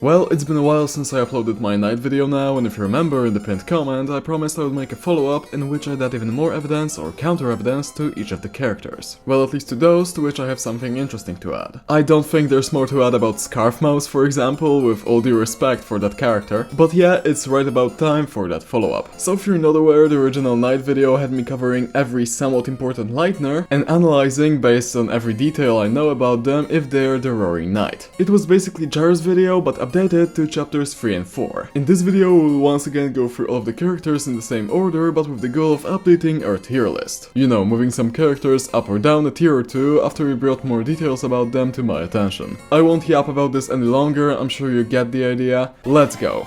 Well, it's been a while since I uploaded my night video now, and if you remember in the pinned comment, I promised I would make a follow-up in which I'd add even more evidence or counter-evidence to each of the characters. Well, at least to those to which I have something interesting to add. I don't think there's more to add about Scarfmouse, for example, with all due respect for that character, but yeah, it's right about time for that follow-up. So if you're not aware, the original night video had me covering every somewhat important Lightner and analyzing based on every detail I know about them if they're the Roaring Knight. It was basically Jar's video, but updated to chapters 3 and 4. In this video we'll once again go through all of the characters in the same order, but with the goal of updating our tier list. You know, moving some characters up or down a tier or two after we brought more details about them to my attention. I won't yap about this any longer, I'm sure you get the idea. Let's go!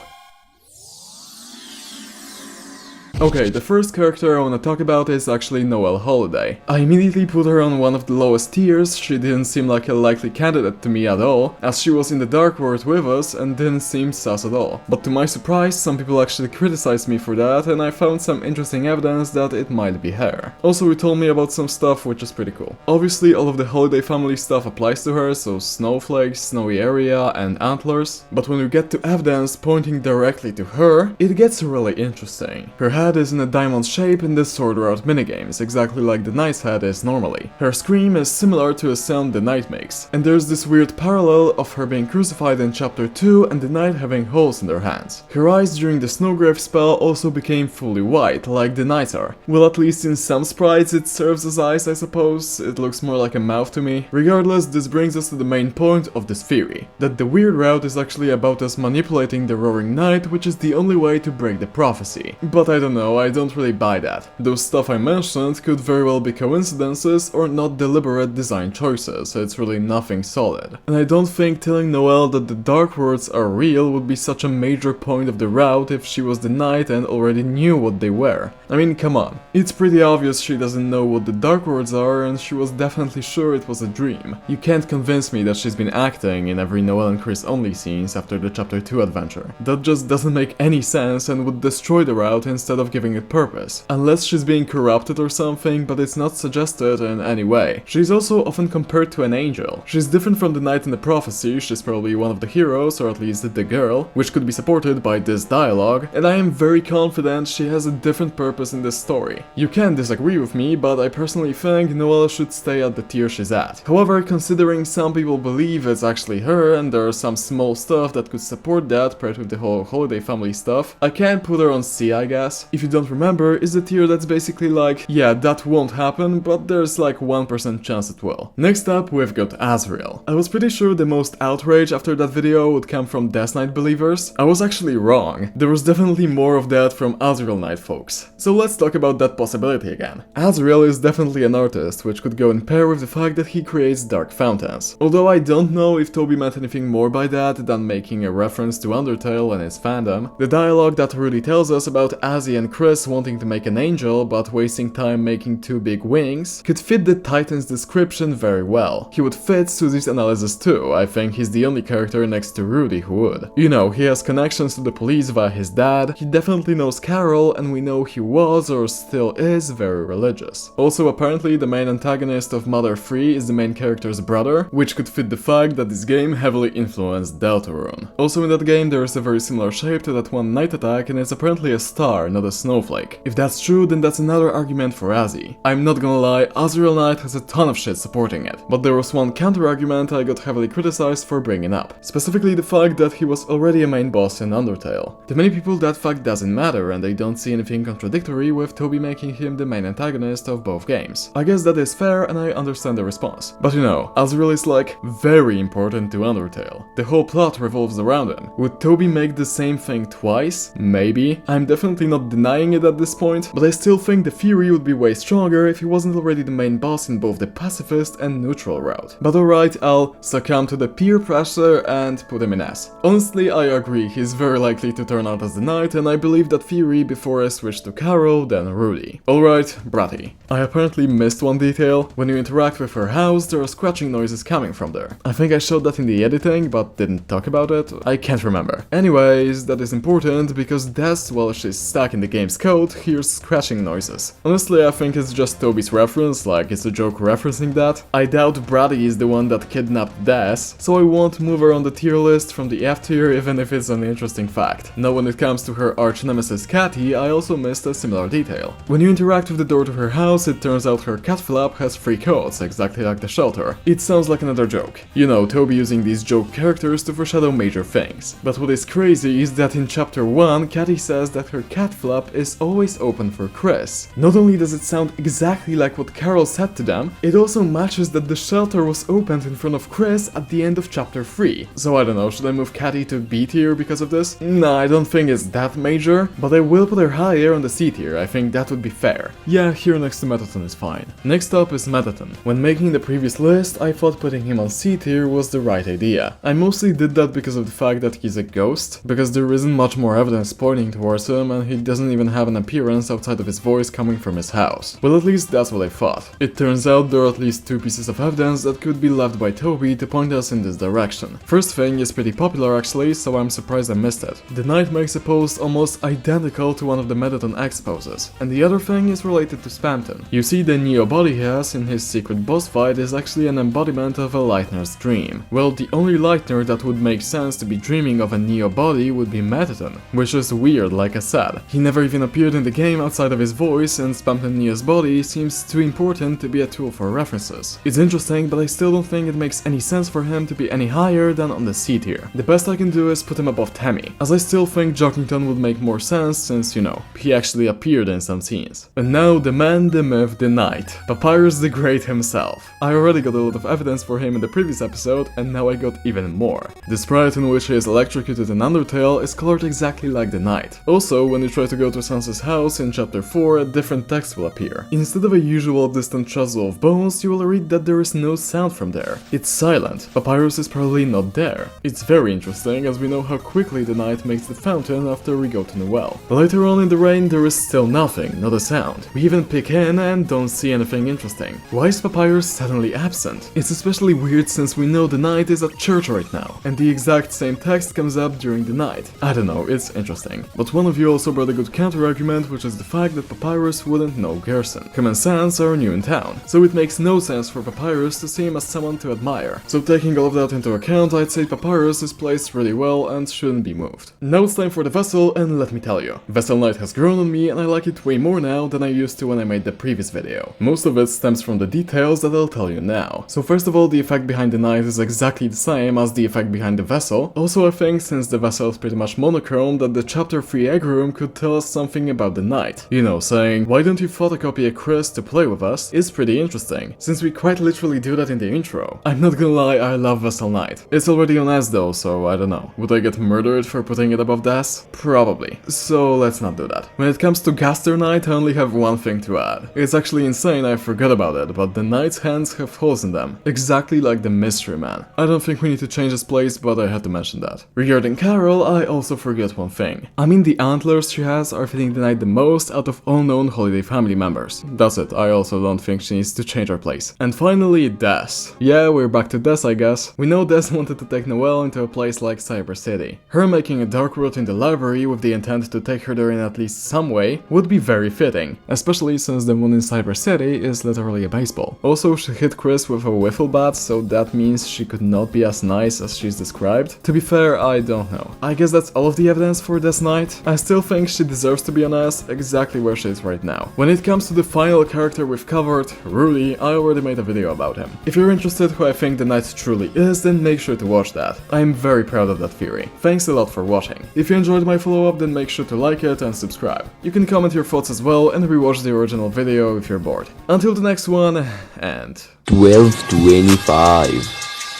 Okay, the first character I wanna talk about is actually Noelle Holiday. I immediately put her on one of the lowest tiers. She didn't seem like a likely candidate to me at all, as she was in the Dark World with us and didn't seem sus at all. But to my surprise, some people actually criticized me for that, and I found some interesting evidence that it might be her. Also, he told me about some stuff which is pretty cool. Obviously, all of the Holiday family stuff applies to her, so snowflakes, snowy area, and antlers. But when we get to evidence pointing directly to her, it gets really interesting. Her head is in a diamond shape in the Sword Route minigames, exactly like the Knight's head is normally. Her scream is similar to a sound the Knight makes, and there's this weird parallel of her being crucified in chapter 2 and the Knight having holes in their hands. Her eyes during the Snowgrave spell also became fully white, like the Knight's are. Well, at least in some sprites it serves as eyes, I suppose. It looks more like a mouth to me. Regardless, this brings us to the main point of this theory, that the weird route is actually about us manipulating the Roaring Knight, which is the only way to break the prophecy. But I don't know, I don't really buy that. Those stuff I mentioned could very well be coincidences or not deliberate design choices, it's really nothing solid. And I don't think telling Noelle that the Dark Words are real would be such a major point of the route if she was the Knight and already knew what they were. I mean, come on. It's pretty obvious she doesn't know what the Dark Words are, and she was definitely sure it was a dream. You can't convince me that she's been acting in every Noelle and Chris only scenes after the chapter 2 adventure. That just doesn't make any sense and would destroy the route instead of giving it purpose. Unless she's being corrupted or something, but it's not suggested in any way. She's also often compared to an angel. She's different from the Knight in the prophecy, she's probably one of the heroes, or at least the girl, which could be supported by this dialogue, and I am very confident she has a different purpose in this story. You can disagree with me, but I personally think Noelle should stay at the tier she's at. However, considering some people believe it's actually her, and there are some small stuff that could support that, paired with the whole Holiday family stuff, I can't put her on C, I guess. If you don't remember, is the tier that's basically like, yeah, that won't happen, but there's like 1% chance it will. Next up, we've got ASRIEL. I was pretty sure the most outrage after that video would come from Death Knight believers. I was actually wrong. There was definitely more of that from ASRIEL Knight folks. So let's talk about that possibility again. ASRIEL is definitely an artist, which could go in pair with the fact that he creates dark fountains. Although I don't know if Toby meant anything more by that than making a reference to Undertale and its fandom. The dialogue that Rudy tells us about Azzy and Chris wanting to make an angel but wasting time making two big wings could fit the Titan's description very well. He would fit Susie's analysis too. I think he's the only character next to Rudy who would. You know, he has connections to the police via his dad, he definitely knows Carol, and we know he was or still is very religious. Also, apparently the main antagonist of Mother 3 is the main character's brother, which could fit the fact that this game heavily influenced Deltarune. Also in that game there is a very similar shape to that one night attack, and it's apparently a star, not a snowflake. If that's true, then that's another argument for Azzy. I'm not gonna lie, ASRIEL Knight has a ton of shit supporting it, but there was one counter-argument I got heavily criticized for bringing up, specifically the fact that he was already a main boss in Undertale. To many people that fact doesn't matter, and they don't see anything contradictory with Toby making him the main antagonist of both games. I guess that is fair, and I understand the response. But you know, ASRIEL is like very important to Undertale. The whole plot revolves around him. Would Toby make the same thing twice? Maybe. I'm definitely not denying it at this point, but I still think the theory would be way stronger if he wasn't already the main boss in both the pacifist and neutral route. But alright, I'll succumb to the peer pressure and put him in S. Honestly, I agree, he's very likely to turn out as the Knight, and I believe that theory before I switched to Carol, then Rudy. Alright, Bratty. I apparently missed one detail. When you interact with her house, there are scratching noises coming from there. I think I showed that in the editing, but didn't talk about it. I can't remember. Anyways, that is important because Des, well, she's stuck in the game's code hears scratching noises. Honestly, I think it's just Toby's reference, like it's a joke referencing that. I doubt BRATTY is the one that kidnapped Des, so I won't move her on the tier list from the F tier even if it's an interesting fact. Now when it comes to her arch-nemesis CATTY, I also missed a similar detail. When you interact with the door to her house, it turns out her cat flap has 3 codes, exactly like the shelter. It sounds like another joke. You know, Toby using these joke characters to foreshadow major things. But what is crazy is that in chapter 1, CATTY says that her cat flap is always open for Chris. Not only does it sound exactly like what Carol said to them, it also matches that the shelter was opened in front of Chris at the end of chapter 3. So I don't know, should I move CATTY to B tier because of this? Nah, I don't think it's that major, but I will put her higher on the C tier, I think that would be fair. Yeah, here next to METTATON is fine. Next up is METTATON. When making the previous list, I thought putting him on C tier was the right idea. I mostly did that because of the fact that he's a ghost, because there isn't much more evidence pointing towards him and he doesn't even have an appearance outside of his voice coming from his house. Well, at least that's what I thought. It turns out there are at least 2 pieces of evidence that could be left by Toby to point us in this direction. First thing is pretty popular actually, so I'm surprised I missed it. The Knight makes a pose almost identical to one of the METTATON X poses. And the other thing is related to Spamton. You see, the Neo body he has in his secret boss fight is actually an embodiment of a Lightner's dream. Well, the only Lightner that would make sense to be dreaming of a Neo body would be METTATON, which is weird like I said. He never even appeared in the game outside of his voice, and Spamton Neo's body seems too important to be a tool for references. It's interesting, but I still don't think it makes any sense for him to be any higher than on the C tier. The best I can do is put him above Tammy, as I still think Jockington would make more sense since, you know, he actually appeared in some scenes. And now the man, the myth, the knight, Papyrus the Great himself. I already got a lot of evidence for him in the previous episode, and now I got even more. The sprite in which he is electrocuted in Undertale is colored exactly like the knight. Also, when you try to go to Sansa's house in chapter 4, a different text will appear. Instead of a usual distant chisel of bones, you will read that there is no sound from there. It's silent. Papyrus is probably not there. It's very interesting, as we know how quickly the knight makes the fountain after we go to Noelle. But later on in the rain, there is still nothing, not a sound. We even peek in and don't see anything interesting. Why is Papyrus suddenly absent? It's especially weird since we know the knight is at church right now, and the exact same text comes up during the night. I don't know, it's interesting. But one of you also brought a good counter-argument, which is the fact that Papyrus wouldn't know Gerson. Common Sans are new in town, so it makes no sense for Papyrus to see him as someone to admire. So taking all of that into account, I'd say Papyrus is placed really well and shouldn't be moved. Now it's time for the vessel, and let me tell you, Vessel Knight has grown on me and I like it way more now than I used to when I made the previous video. Most of it stems from the details that I'll tell you now. So first of all, the effect behind the knight is exactly the same as the effect behind the vessel. Also, I think since the vessel is pretty much monochrome, that the chapter 3 egg room could tell us something about the knight. You know, saying, why don't you photocopy a Chris to play with us, is pretty interesting, since we quite literally do that in the intro. I'm not gonna lie, I love Vessel Knight. It's already on S though, so I don't know. Would I get murdered for putting it above Das? Probably. So let's not do that. When it comes to GASTER Knight, I only have one thing to add. It's actually insane I forgot about it, but the knight's hands have holes in them, exactly like the Mystery Man. I don't think we need to change his place, but I had to mention that. Regarding Carol, I also forgot one thing. I mean, the antlers she has are fitting the knight the most out of all known Holiday family members. That's it, I also don't think she needs to change her place. And finally, Des. Yeah, we're back to Des, I guess. We know Des wanted to take Noelle into a place like Cyber City. Her making a dark route in the library with the intent to take her there in at least some way would be very fitting, especially since the one in Cyber City is literally a baseball. Also, she hit Chris with a wiffle bat, so that means she could not be as nice as she's described. To be fair, I don't know. I guess that's all of the evidence for Des Knight. I still think she deserves to be on S, exactly where she is right now. When it comes to the final character we've covered, Rudy, I already made a video about him. If you're interested who I think the knight truly is, then make sure to watch that. I'm very proud of that theory. Thanks a lot for watching. If you enjoyed my follow-up, then make sure to like it and subscribe. You can comment your thoughts as well and rewatch the original video if you're bored. Until the next one, and 12:25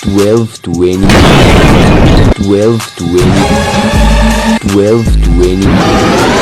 12:20 12:20 12:20